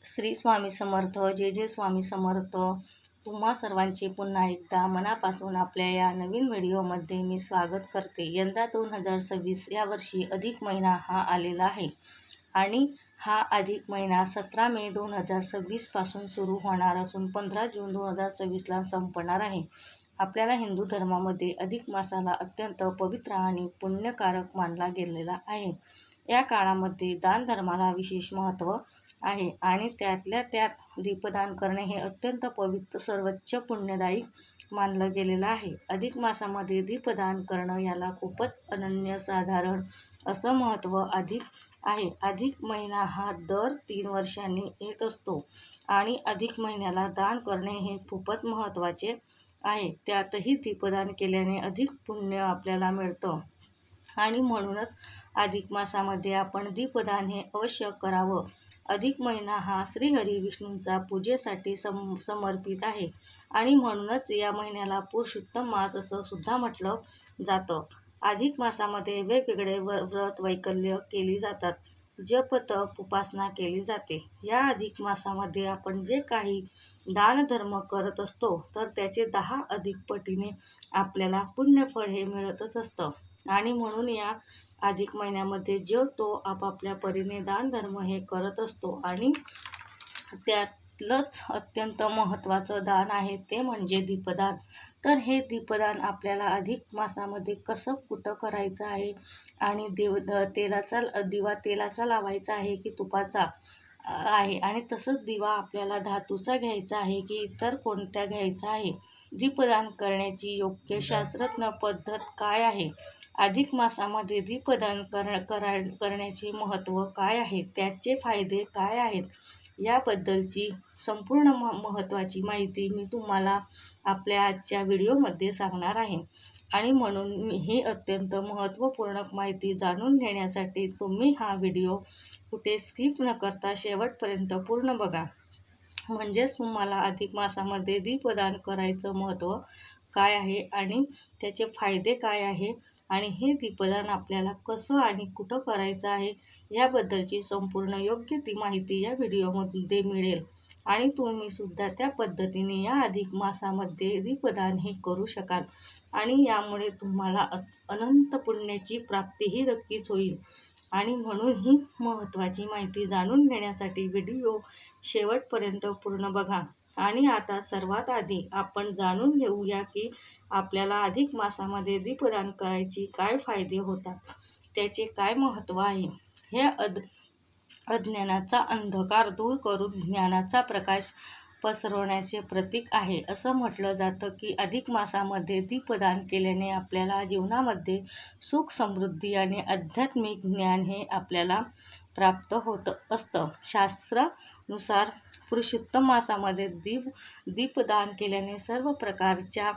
श्री स्वामी समर्थ. जय जय स्वामी समर्थ. तुम्हा सर्वांचे पुन्हा एकदा मनापासून आपल्या या नवीन व्हिडिओमध्ये मी स्वागत करते. यंदा 2026 या वर्षी अधिक महिना हा आलेला आहे आणि हा अधिक महिना 17 मे 2026 पासून सुरू होणार असून 15 जून 2026ला संपणार आहे. आपल्याला हिंदू धर्मामध्ये अधिक मासाला अत्यंत पवित्र आणि पुण्यकारक मानला गेलेला आहे. या काळामध्ये दान धर्माला विशेष महत्त्व आहे आणि त्यातल्या त्यात दीपदान करणे हे अत्यंत पवित्र सर्वोच्च पुण्यदायी मानलं गेलेलं आहे. अधिक मासामध्ये दीपदान करणं याला खूपच अनन्यसाधारण असं महत्त्व आहे. अधिक महिना हा दर 3 वर्षांनी येत असतो आणि अधिक महिन्याला दान करणे हे खूपच महत्त्वाचे आहे. त्यातही दीपदान केल्याने अधिक पुण्य आपल्याला मिळतं आणि म्हणूनच अधिक मासामध्ये आपण दीपदान हे अवश्य करावं. अधिक महिना हा श्रीहरी विष्णूंचा पूजेसाठी समर्पित आहे आणि म्हणूनच या महिन्याला पुरुषोत्तम मास असं सुद्धा म्हटलं जातं. अधिक मासामध्ये वेगवेगळे व्रत वैकल्य केली जातात. जप तप उपासना केली जाते. या अधिक मासामध्ये आपण जे काही दानधर्म करत असतो तर त्याचे 10 अधिक पटीने आपल्याला पुण्यफळ हे मिळतच असतं आणि म्हणून या अधिक महिन्यामध्ये जो तो आपापल्या परीने दानधर्म हे करत असतो आणि त्यातलंच अत्यंत महत्त्वाचं दान आहे ते म्हणजे दीपदान. तर हे दीपदान आपल्याला अधिक मासामध्ये कसं कुठं करायचं आहे आणि दिवा तेलाचा लावायचा आहे की तुपाचा आहे आणि तसंच दिवा आपल्याला धातूचा घ्यायचा आहे की इतर कोणत्या घ्यायचा आहे. दीपदान करण्याची योग्य शास्त्रज्ञ पद्धत काय आहे? अधिक मासामध्ये दीपदान करण्याचे महत्त्व काय आहे? त्याचे फायदे काय आहेत? याबद्दलची संपूर्ण महत्त्वाची माहिती मी तुम्हाला आपल्या आजच्या व्हिडिओमध्ये सांगणार आहे आणि म्हणून ही अत्यंत महत्त्वपूर्ण माहिती जाणून घेण्यासाठी तुम्ही हा व्हिडिओ कुठे स्किप न करता शेवटपर्यंत पूर्ण बघा. म्हणजेच तुम्हाला अधिक मासामध्ये दीपदान करायचं महत्त्व काय आहे आणि त्याचे फायदे काय आहे आणि हे दीपदान आपल्याला कसं आणि कुठं करायचं आहे याबद्दलची संपूर्ण योग्य ती माहिती या व्हिडिओमध्ये मिळेल आणि तुम्ही सुद्धा त्या पद्धतीने या अधिक मासामध्ये दीपदान हे करू शकाल आणि यामुळे तुम्हाला अनंत पुण्याची प्राप्तीही नक्कीच होईल आणि म्हणून ही महत्त्वाची माहिती जाणून घेण्यासाठी व्हिडिओ शेवटपर्यंत पूर्ण बघा. आणि आता सर्वात आधी आपण जाणून घेऊया की आपल्याला अधिक मासामध्ये दीपदान करायची काय फायदे होतात, त्याचे काय महत्त्व आहे. हे अज्ञानाचा अंधकार दूर करून ज्ञानाचा प्रकाश पसरवण्याचे प्रतीक आहे. असं म्हटलं जातं की अधिक मासामध्ये दीपदान केल्याने आपल्याला जीवनामध्ये सुख समृद्धी आणि आध्यात्मिक ज्ञान हे आपल्याला प्राप्त होत असतं. शास्त्रानुसार पुरुषोत्तम मासामध्ये दीपदान केल्याने सर्व प्रकारच्या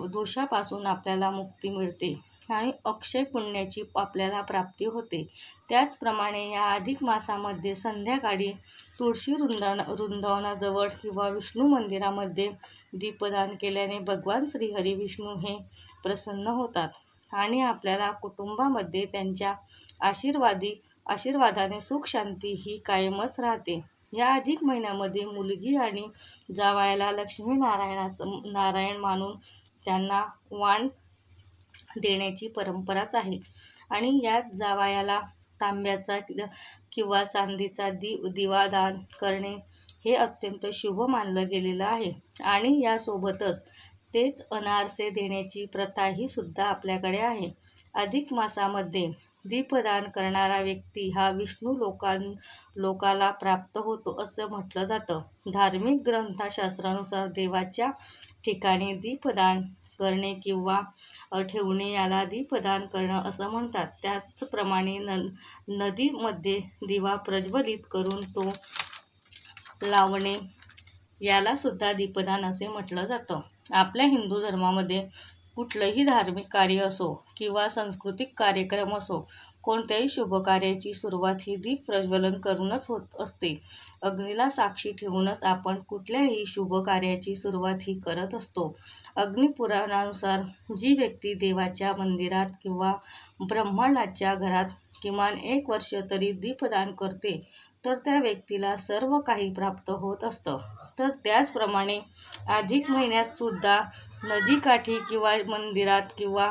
दोषापासून आपल्याला मुक्ती मिळते आणि अक्षय पुण्याची आपल्याला प्राप्ती होते. त्याचप्रमाणे या अधिक मासामध्ये संध्याकाळी तुळशी वृंदावनाजवळ किंवा विष्णू मंदिरामध्ये दीपदान केल्याने भगवान श्रीहरी विष्णू हे प्रसन्न होतात आणि आपल्याला कुटुंबामध्ये त्यांच्या आशीर्वादाने सुख शांती ही कायमच राहते. या अधिक महिन्यामध्ये मुलगी आणि जावयाला नारायण मानून त्यांना वाण देण्याची परंपराच आहे आणि यात जावयाला तांब्याचा किंवा चांदीचा दिवा दान करणे हे अत्यंत शुभ मानलं गेलेलं आहे आणि यासोबतच तेच अनारसे देण्याची प्रथाही सुद्धा आपल्याकडे आहे. अधिक मासामध्ये दीपदान करणारा व्यक्ती हा विष्णू लोकाला प्राप्त होतो असं म्हटलं जातं. धार्मिक ग्रंथशास्त्रानुसार देवाच्या ठिकाणी दीपदान करणे किंवा ठेवणे याला दीपदान करणं असं म्हणतात. त्याचप्रमाणे नदीमध्ये दिवा प्रज्वलित करून तो लावणे याला सुद्धा दीपदान असे म्हटलं जातं. आपल्या हिंदू धर्मामध्ये कुठलंही धार्मिक कार्य असो किंवा सांस्कृतिक कार्यक्रम असो, कोणत्याही शुभ कार्याची सुरुवात ही दीप प्रज्वलन करूनच होत असते. अग्नीला साक्षी ठेवूनच आपण कुठल्याही शुभ कार्याची सुरुवात ही करत असतो. अग्निपुराणानुसार जी व्यक्ती देवाच्या मंदिरात किंवा ब्राह्मणाच्या घरात किमान 1 वर्ष तरी दीपदान करते तर त्या व्यक्तीला सर्व काही प्राप्त होत असतं. तर त्याचप्रमाणे अधिक महिन्यात सुद्धा नदीकाठी किंवा मंदिरात किंवा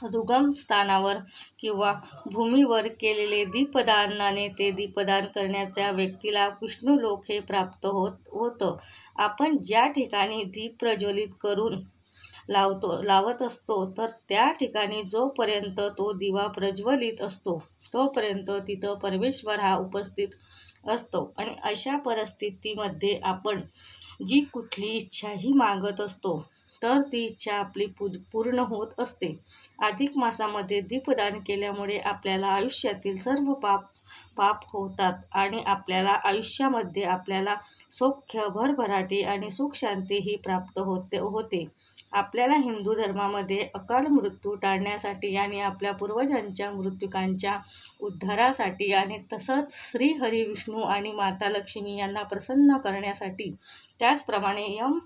दुर्गम स्थानावर किंवा भूमीवर केलेले दीपदानाने ते दीपदान करण्याच्या व्यक्तीला विष्णुलोक हे प्राप्त होतं. आपण ज्या ठिकाणी दीप प्रज्वलित करून लावत असतो, तर त्या ठिकाणी जोपर्यंत तो दिवा प्रज्वलित असतो तोपर्यंत तिथं परमेश्वर हा उपस्थित असतो. आणि अशा परिस्थितीमध्ये आपण जी कुठली इच्छाही मागत असतो, तर ती इच्छा आपली पूर्ण होत असते. अधिक मासामध्ये दीपदान केल्यामुळे आपल्याला आयुष्यातील सर्व पाप होतात आणि आपल्याला आयुष्यामध्ये आपल्याला सौख्य, भरभराटी आणि सुखशांती ही प्राप्त होते. आपल्याला हिंदू धर्मामध्ये अकाल मृत्यू टाळण्यासाठी आणि आपल्या पूर्वजांच्या मृत्युकांच्या उद्धारासाठी आणि तसंच श्री हरी विष्णू आणि माता लक्ष्मी यांना प्रसन्न करण्यासाठी, त्याचप्रमाणे यम,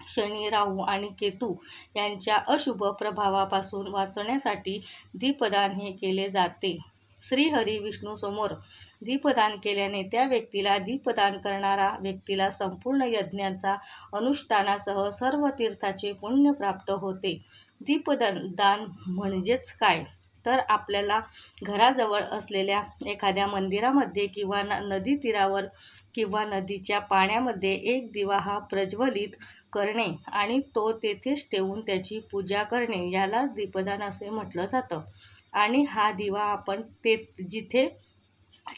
शनी, राहू आणि केतू यांच्या अशुभ प्रभावापासून वाचण्यासाठी दीपदान हे केले जाते. श्री हरी विष्णू समोर दीपदान केल्याने त्या व्यक्तीला, दीपदान करणारा व्यक्तीला संपूर्ण यज्ञांचा अनुष्ठानासह सर्व तीर्थाचे पुण्य प्राप्त होते. दीपदान म्हणजेच काय? तर आपल्याला घराजवळ असलेल्या एखाद्या मंदिरामध्ये किंवा नदी तीरावर किंवा नदीच्या पाण्यामध्ये एक दिवा हा प्रज्वलित करणे आणि तो तेथेच ठेवून त्याची पूजा करणे, याला दीपदान असे म्हटलं जातं. आणि हा दिवा आपण जिथे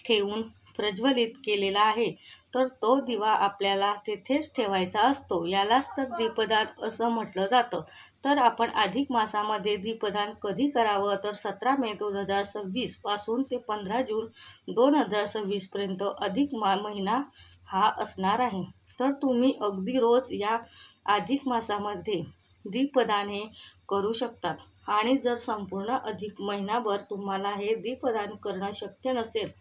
ठेवून प्रज्वलित केलेला आहे, तर तो दिवा आपल्याला तेथेच ठेवायचा असतो, यालाच तर दीपदान असं म्हटलं जातं. तर आपण अधिक मासामध्ये दीपदान कधी करावं? तर 17 मे 2026 पासून ते 15 जून 2026 पर्यंत अधिक महिना हा असणार आहे. तर तुम्ही अगदी रोज या अधिक मासामध्ये दीपदान हे करू शकतात. आणि जर संपूर्ण अधिक महिनाभर तुम्हाला हे दीपदान करणं शक्य नसेल,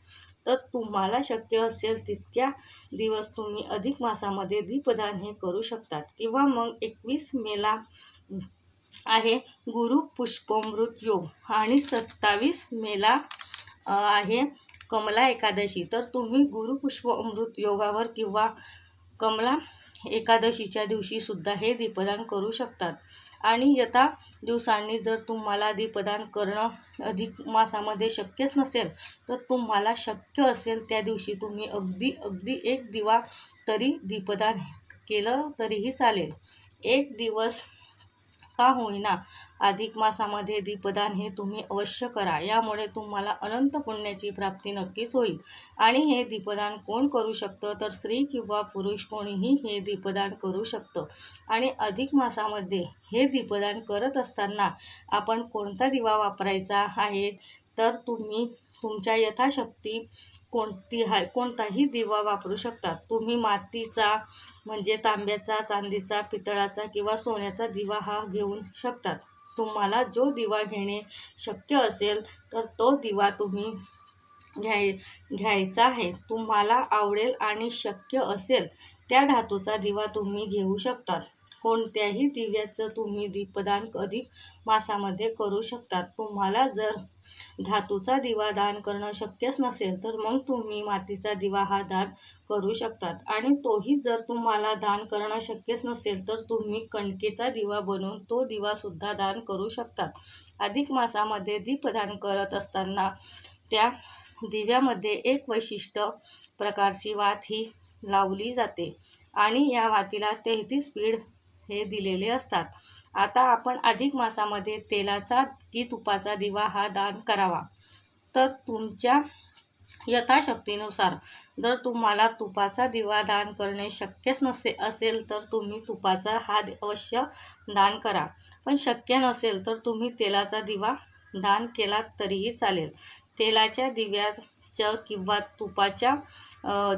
तर तुम्हाला शक्य असेल तितक्या दिवस तुम्ही अधिक मासामध्ये दीपदान हे करू शकतात. किंवा मग 21 मेला आहे गुरु पुष्पामृत योग आणि 27 मेला आहे कमला एकादशी. तर तुम्ही गुरु पुष्पामृत योगावर किंवा कमला एकादशीच्या दिवशी सुद्धा हे दीपदान करू शकतात. आणि येत्या दिवसांनी जर तुम्हाला दीपदान करणं अधिक मासामध्ये शक्यच नसेल, तर तुम्हाला शक्य असेल त्या दिवशी तुम्ही अगदी एक दिवा तरी दीपदान केलं तरीही चालेल. एक दिवस का होईना अधिक मासामध्ये दीपदान हे तुम्ही अवश्य करा. यामुळे तुम्हाला अनंत पुण्याची प्राप्ती नक्कीच होईल. आणि हे दीपदान कोण करू शकतं? तर स्त्री किंवा पुरुष कोणीही हे दीपदान करू शकतं. आणि अधिक मासामध्ये हे दीपदान करत असताना आपण कोणता दिवा वापरायचा आहे? तर तुम्ही तुमच्या यथाशक्ती कोणताही दिवा वापरू शकता. तुम्ही मातीचा म्हणजे तांब्याचा, चांदीचा, पितळाचा किंवा सोन्याचा दिवा हा घेऊ शकतात. तुम्हाला जो दिवा घेणे शक्य असेल, तर तो दिवा तुम्ही घ्यायचा आहे. तुम्हाला आवडेल आणि शक्य असेल त्या धातूचा दिवा तुम्ही घेऊ शकतात. कोणत्याही दिव्याचं तुम्ही दीपदान अधिक मासामध्ये करू शकतात. तुम्हाला जर धातूचा दिवा दान करणं शक्यच नसेल, तर मग तुम्ही मातीचा दिवा हा दान करू शकतात. आणि तोही जर तुम्हाला दान करणं शक्यच नसेल, तर तुम्ही कणकेचा दिवा बनवून तो दिवा सुद्धा दान करू शकतात. अधिक मासामध्ये दीपदान करत असताना त्या दिव्यामध्ये एक विशिष्ट प्रकारची वात ही लावली जाते आणि या वातीला 33 पीठ हे दिलेले असतात. आता आपण अधिक मासामध्ये तेलाचा की तुपाचा दिवा हा दान करावा. तर तुमच्या यथाशक्तीनुसार जर तुम्हाला तुपाचा दिवा दान करणे शक्यच असेल, तर तुम्ही तुपाचा हा अवश्य दान करा. पण शक्य नसेल तर तुम्ही तेलाचा दिवा दान केलात तरीही चालेल. तेलाच्या दिव्याचं किंवा तुपाच्या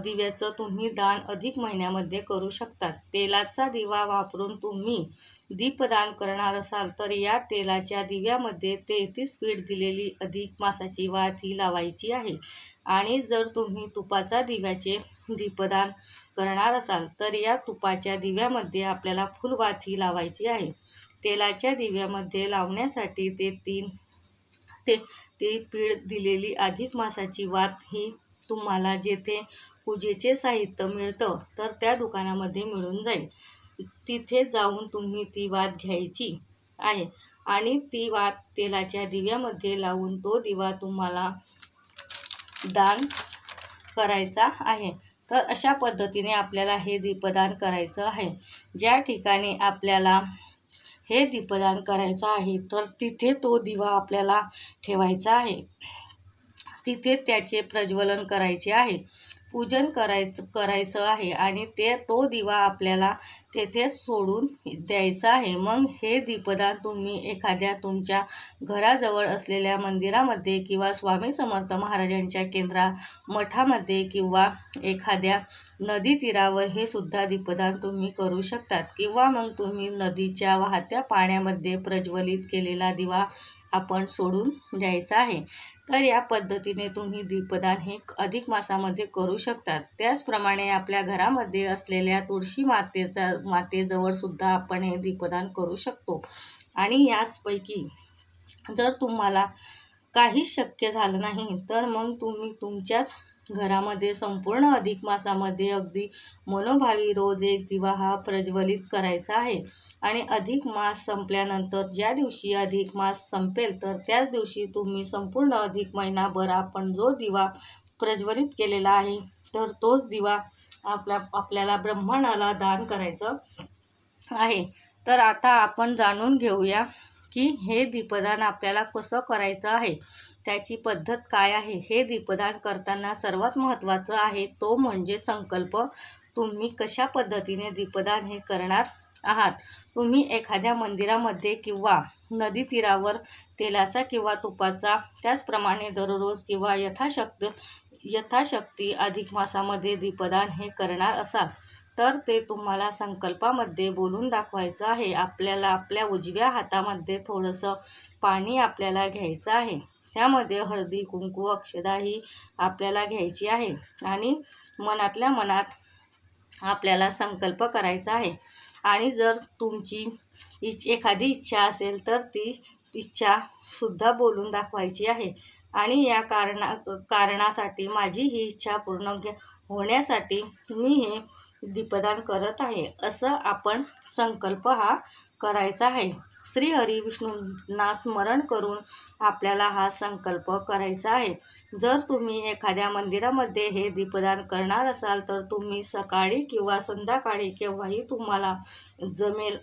दिव्याचं तुम्ही दान अधिक महिन्यामध्ये करू शकतात. तेलाचा दिवा वापरून तुम्ही दीपदान करणार असाल, तर या तेलाच्या दिव्यामध्ये 33 पीठ दिलेली अधिक मासाची वात ही लावायची आहे. आणि जर तुम्ही तुपाचा दिव्याचे दीपदान करणार असाल, तर या तुपाच्या दिव्यामध्ये आपल्याला फुलवात ही लावायची आहे. तेलाच्या दिव्यामध्ये लावण्यासाठी ते पीठ दिलेली अधिक मासाची वात ही तुम्हाला जेथे पूजेचे साहित्य मिळतं तर त्या दुकानामध्ये मिळून जाईल. तिथे जाऊन तुम्ही ती वात घ्यायची आहे आणि ती वात तेलाच्या दिव्यामध्ये लावून तो दिवा तुम्हाला दान करायचा आहे. तर अशा पद्धतीने आपल्याला हे दीपदान करायचं आहे. ज्या ठिकाणी आपल्याला हे दीपदान करायचं आहे तर तिथे तो दिवा आपल्याला ठेवायचा आहे. तिथे त्याचे प्रज्वलन करायचे आहे, पूजन करायचं आहे आणि तो दिवा आपल्याला तेथे सोडून द्यायचा आहे. मग हे दीपदान तुम्ही एखाद्या तुमच्या घराजवळ असलेल्या मंदिरामध्ये किंवा स्वामी समर्थ महाराजांच्या मठामध्ये किंवा एखाद्या नदी तीरावर हे सुद्धा दीपदान तुम्ही करू शकतात. किंवा मग तुम्ही नदीच्या वाहत्या पाण्यामध्ये प्रज्वलित केलेला दिवा आपण सोडून द्यायचा आहे. तर या पद्धतीने तुम्ही दीपदान हे अधिक मासामध्ये करू शकतात. त्याचप्रमाणे आपल्या घरामध्ये असलेल्या तुळशी मातेजवळ सुद्धा आपण हे दीपदान करू शकतो. आणि याचपैकी जर तुम्हाला काही शक्य झालं नाही तर मग तुम्ही तुमच्याच घरामध्ये संपूर्ण अधिक मासामध्ये अगदी मनोभावी रोज एक दिवा हा प्रज्वलित करायचा आहे. आणि अधिक मास संपल्यानंतर ज्या दिवशी अधिक मास संपेल तर त्याच दिवशी तुम्ही संपूर्ण अधिक महिनाभर आपण जो दिवा प्रज्वलित केलेला आहे तर तोच दिवा आपल्याला ब्रह्मांडाला दान करायचं आहे. तर आता आपण जाणून घेऊया की हे दीपदान आपल्याला कसं करायचं आहे, त्याची पद्धत काय आहे. हे दीपदान करताना सर्वात महत्त्वाचं आहे तो म्हणजे संकल्प. तुम्ही कशा पद्धतीने दीपदान हे करणार आहात. तुम्ही एखाद्या मंदिरामध्ये किंवा नदी तीरावर तेलाचा किंवा तुपाचा, त्याचप्रमाणे दररोज किंवा यथाशक्ती अधिक मासामध्ये दीपदान हे करणार असाल तर ते तुम्हाला संकल्पामध्ये बोलून दाखवायचं आहे. आपल्याला आपल्या उजव्या हातामध्ये थोडंसं पाणी आपल्याला घ्यायचं आहे. त्यामध्ये हळदी, कुंकू, अक्षदा ही आपल्याला घ्यायची आहे आणि मनातल्या मनात आपल्याला संकल्प करायचा आहे. आणि जर तुमची एखादी इच्छा असेल तर ती इच्छासुद्धा बोलून दाखवायची आहे. आणि या कारणासाठी माझी ही इच्छा पूर्ण होण्यासाठी मी हे दीपदान करत आहे असं आपण संकल्प हा करायचा आहे. श्री हरी विष्णूंना स्मरण करून आपल्याला हा संकल्प करायचा आहे. जर तुम्ही एखाद्या मंदिरामध्ये हे दीपदान करणार असाल तर तुम्ही सकाळी किंवा संध्याकाळी केव्हाही तुम्हाला जमेल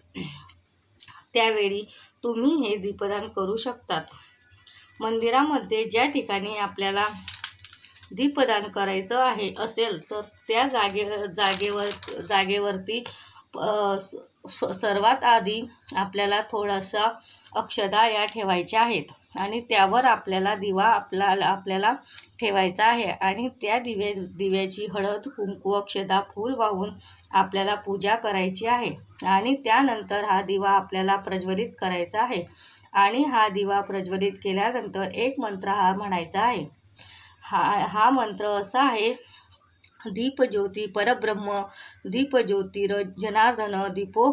त्यावेळी तुम्ही हे दीपदान करू शकतात. मंदिरामध्ये ज्या ठिकाणी आपल्याला दीपदान करायचं आहे असेल तर त्या जागेवरती सर्वात आधी आपल्याला थोडासा अक्षदा या ठेवायच्या आहेत आणि त्यावर आपल्याला दिवा आपल्याला ठेवायचा आहे आणि त्या दिव्याची हळद, कुंकू, अक्षदा, फूल वाहून आपल्याला पूजा करायची आहे. आणि त्यानंतर हा दिवा आपल्याला प्रज्वलित करायचा आहे. आणि हा दिवा प्रज्वलित केल्यानंतर एक मंत्र हा म्हणायचा आहे. हा मंत्र असा आहे: दीपज्योती परब्रह्म दीपज्योतिर जनार्दन दीपो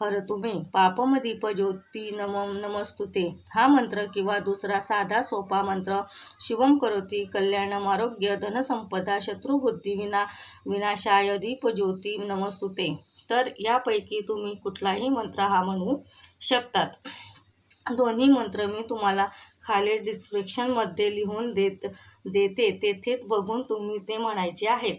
हरतु मे पापम दीपज्योती नमस्तुते. हा मंत्र किंवा दुसरा साधा सोपा मंत्र: शिवम करोति कल्याणम आरोग्य धनसंपदा शत्रुबुद्धी विनाशाय दीपज्योती नमस्तुते. तर यापैकी तुम्ही कुठलाही मंत्र हा म्हणू शकतात. दोन्ही मंत्र मी तुम्हाला खाली डिस्क्रिप्शनमध्ये लिहून देते, तेथे बघून तुम्ही ते म्हणायचे आहेत.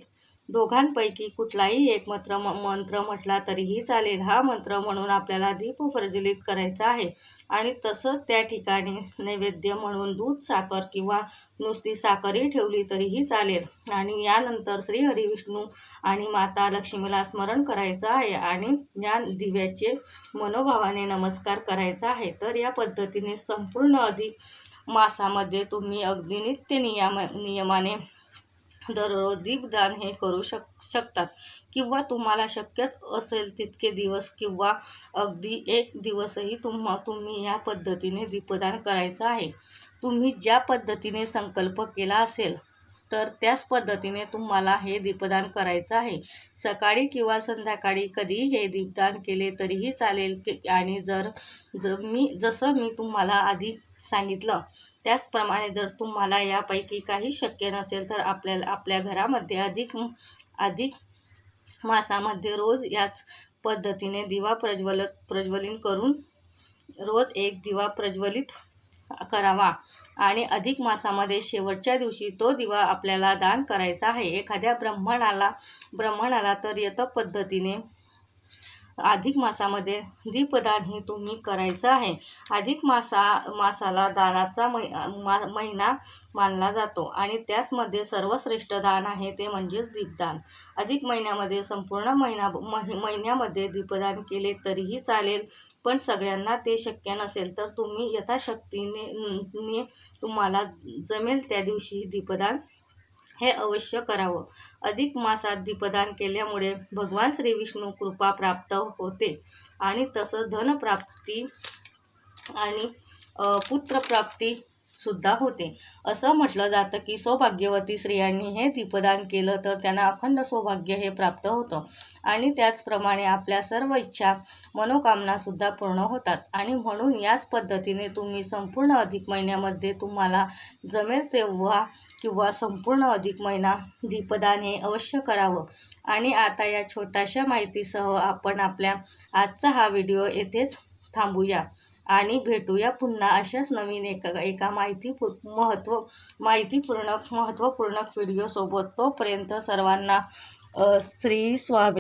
दोघांपैकी कुठलाही एक मंत्र म्हटला तरीही चालेल. हा मंत्र म्हणून आपल्याला दीप प्रज्वलित करायचा आहे. आणि तसंच त्या ठिकाणी नैवेद्य म्हणून दूध, साखर किंवा नुसती साखरही ठेवली तरीही चालेल. आणि यानंतर श्री हरी विष्णू आणि माता लक्ष्मीला स्मरण करायचं आहे आणि या दिव्याचे मनोभावाने नमस्कार करायचा आहे. तर या पद्धतीने संपूर्ण अधिक मासामध्ये तुम्ही अगदी नित्य नियमाने दररोज दीपदान हे करू शकतात. किंवा तुम्हाला शक्यच असेल तितके दिवस किंवा अगदी एक दिवसही तुम्ही या पद्धतीने दीपदान करायचं आहे. तुम्ही ज्या पद्धतीने संकल्प केला असेल तर त्याच पद्धतीने तुम्हाला हे दीपदान करायचं आहे. सकाळी किंवा संध्याकाळी कधीही हे दीपदान केले तरीही चालेल. आणि जसं मी तुम्हाला आधी सांगितलं. त्याचप्रमाणे जर तुम्हाला यापैकी काही शक्य नसेल तर आपल्या घरामध्ये अधिक मासामध्ये रोज याच पद्धतीने दिवा प्रज्वलित करून रोज एक दिवा प्रज्वलित करावा आणि अधिक मासामध्ये शेवटच्या दिवशी तो दिवा आपल्याला दान करायचा आहे. एखाद्या ब्राह्मणाला तर यथ पद्धतीने अधिक मासामध्ये दीपदान हे तुम्ही करायचं आहे. अधिक मासाला दानाचा महिना मानला जातो आणि त्याचमध्ये सर्वश्रेष्ठ दान आहे ते म्हणजेच दीपदान. अधिक महिन्यामध्ये संपूर्ण महिन्यामध्ये दीपदान केले तरीही चालेल, पण सगळ्यांना ते शक्य नसेल तर तुम्ही यथाशक्तीने तुम्हाला जमेल त्या दिवशी दीपदान हे अवश्य करावं. अधिक मासात दीपदान केल्यामुळे भगवान श्री विष्णू कृपा प्राप्त होते आणि तसं धनप्राप्ती आणि पुत्रप्राप्ती सुद्धा होते. असं म्हटलं जातं की सौभाग्यवती स्त्रियांनी हे दीपदान केलं तर त्यांना अखंड सौभाग्य हे प्राप्त होतं आणि त्याचप्रमाणे आपल्या सर्व इच्छा मनोकामना सुद्धा पूर्ण होतात. आणि म्हणून याच पद्धतीने तुम्ही संपूर्ण अधिक महिन्यामध्ये तुम्हाला जमेल तेव्हा किंवा संपूर्ण अधिक महिना दीपदान हे अवश्य करावं. आणि आता या छोट्याशा माहितीसह आपण आपल्या आजचा हा व्हिडिओ येथेच थांबूया आणि भेटूया पुन्हा अशाच नवीन एका महत्त्वपूर्ण व्हिडिओ सोबत. तोपर्यंत सर्वांना श्री स्वामी.